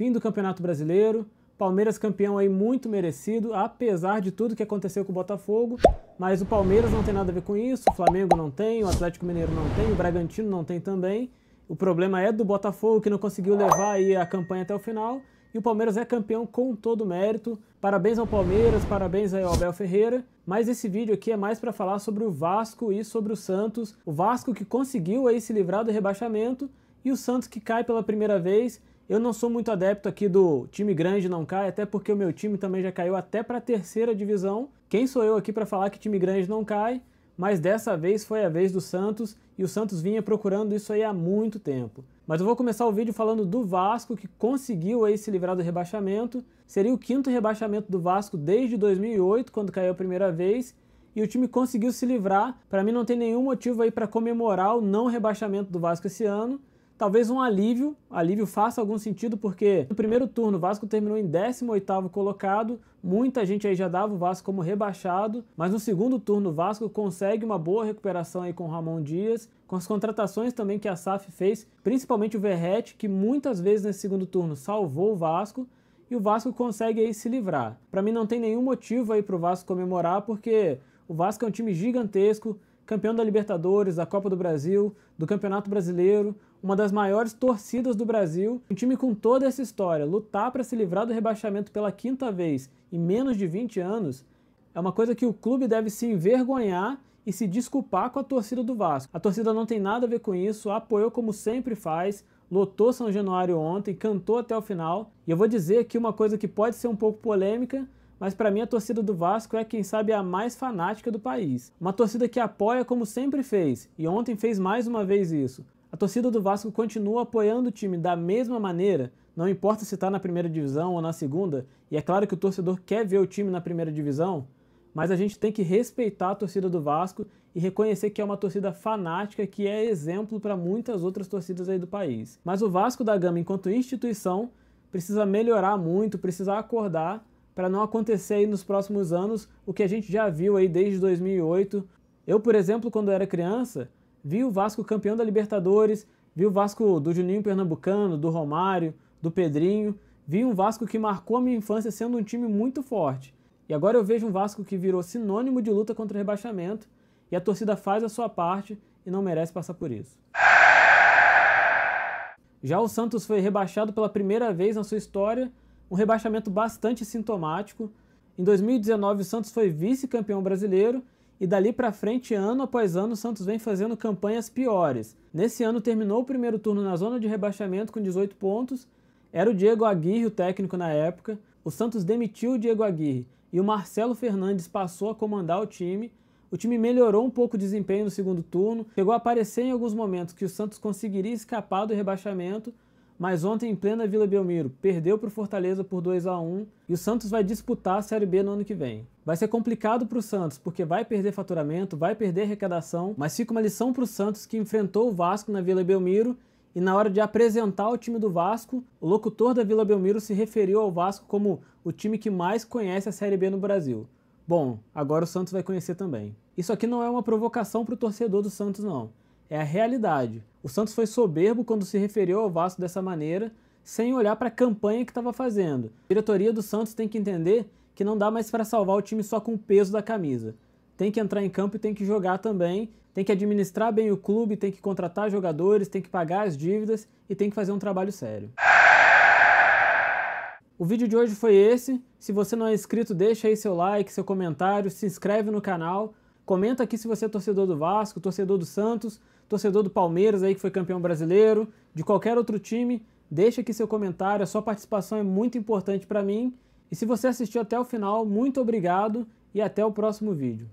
fim do Campeonato Brasileiro, Palmeiras campeão aí muito merecido, apesar de tudo que aconteceu com o Botafogo, mas o Palmeiras não tem nada a ver com isso, o Flamengo não tem, o Atlético Mineiro não tem, o Bragantino não tem também. O problema é do Botafogo, que não conseguiu levar aí a campanha até o final, e o Palmeiras é campeão com todo o mérito. Parabéns ao Palmeiras, parabéns aí ao Abel Ferreira, mas esse vídeo aqui é mais para falar sobre o Vasco e sobre o Santos. O Vasco que conseguiu aí se livrar do rebaixamento e o Santos que cai pela primeira vez. Eu não sou muito adepto aqui do time grande não cai, até porque o meu time também já caiu até para a terceira divisão. Quem sou eu aqui para falar que time grande não cai? Mas dessa vez foi a vez do Santos e o Santos vinha procurando isso aí há muito tempo. Mas eu vou começar o vídeo falando do Vasco, que conseguiu aí se livrar do rebaixamento. Seria o 5º rebaixamento do Vasco desde 2008, quando caiu a primeira vez, e o time conseguiu se livrar. Para mim não tem nenhum motivo aí para comemorar o não rebaixamento do Vasco esse ano. Talvez um alívio faça algum sentido, porque no primeiro turno o Vasco terminou em 18º colocado, muita gente aí já dava o Vasco como rebaixado, mas no segundo turno o Vasco consegue uma boa recuperação aí com o Ramon Dias, com as contratações também que a SAF fez, principalmente o Verratti, que muitas vezes nesse segundo turno salvou o Vasco, e o Vasco consegue aí se livrar. Para mim não tem nenhum motivo aí para o Vasco comemorar, porque o Vasco é um time gigantesco, campeão da Libertadores, da Copa do Brasil, do Campeonato Brasileiro, uma das maiores torcidas do Brasil, um time com toda essa história, lutar para se livrar do rebaixamento pela 5ª vez em menos de 20 anos, é uma coisa que o clube deve se envergonhar e se desculpar com a torcida do Vasco. A torcida não tem nada a ver com isso, apoiou como sempre faz, lotou São Januário ontem, cantou até o final, e eu vou dizer aqui uma coisa que pode ser um pouco polêmica, mas para mim a torcida do Vasco é, quem sabe, a mais fanática do país. Uma torcida que apoia como sempre fez, e ontem fez mais uma vez isso. A torcida do Vasco continua apoiando o time da mesma maneira, não importa se está na primeira divisão ou na segunda, e é claro que o torcedor quer ver o time na primeira divisão, mas a gente tem que respeitar a torcida do Vasco e reconhecer que é uma torcida fanática que é exemplo para muitas outras torcidas aí do país. Mas o Vasco da Gama, enquanto instituição, precisa melhorar muito, precisa acordar para não acontecer aí nos próximos anos o que a gente já viu aí desde 2008. Eu, por exemplo, quando era criança, vi o Vasco campeão da Libertadores, vi o Vasco do Juninho Pernambucano, do Romário, do Pedrinho, vi um Vasco que marcou a minha infância sendo um time muito forte. E agora eu vejo um Vasco que virou sinônimo de luta contra o rebaixamento, e a torcida faz a sua parte e não merece passar por isso. Já o Santos foi rebaixado pela primeira vez na sua história, um rebaixamento bastante sintomático. Em 2019 o Santos foi vice-campeão brasileiro, e dali para frente, ano após ano, o Santos vem fazendo campanhas piores. Nesse ano terminou o primeiro turno na zona de rebaixamento com 18 pontos, era o Diego Aguirre o técnico na época, o Santos demitiu o Diego Aguirre e o Marcelo Fernandes passou a comandar o time melhorou um pouco o desempenho no segundo turno, chegou a aparecer em alguns momentos que o Santos conseguiria escapar do rebaixamento, mas ontem, em plena Vila Belmiro, perdeu para o Fortaleza por 2-1 e o Santos vai disputar a Série B no ano que vem. Vai ser complicado para o Santos, porque vai perder faturamento, vai perder arrecadação, mas fica uma lição para o Santos, que enfrentou o Vasco na Vila Belmiro, e na hora de apresentar o time do Vasco, o locutor da Vila Belmiro se referiu ao Vasco como o time que mais conhece a Série B no Brasil. Bom, agora o Santos vai conhecer também. Isso aqui não é uma provocação para o torcedor do Santos, não. É a realidade. O Santos foi soberbo quando se referiu ao Vasco dessa maneira, sem olhar para a campanha que estava fazendo. A diretoria do Santos tem que entender que não dá mais para salvar o time só com o peso da camisa. Tem que entrar em campo e tem que jogar também, tem que administrar bem o clube, tem que contratar jogadores, tem que pagar as dívidas e tem que fazer um trabalho sério. O vídeo de hoje foi esse. Se você não é inscrito, deixa aí seu like, seu comentário, se inscreve no canal. Comenta aqui se você é torcedor do Vasco, torcedor do Santos, torcedor do Palmeiras aí que foi campeão brasileiro, de qualquer outro time. Deixa aqui seu comentário, a sua participação é muito importante para mim. E se você assistiu até o final, muito obrigado e até o próximo vídeo.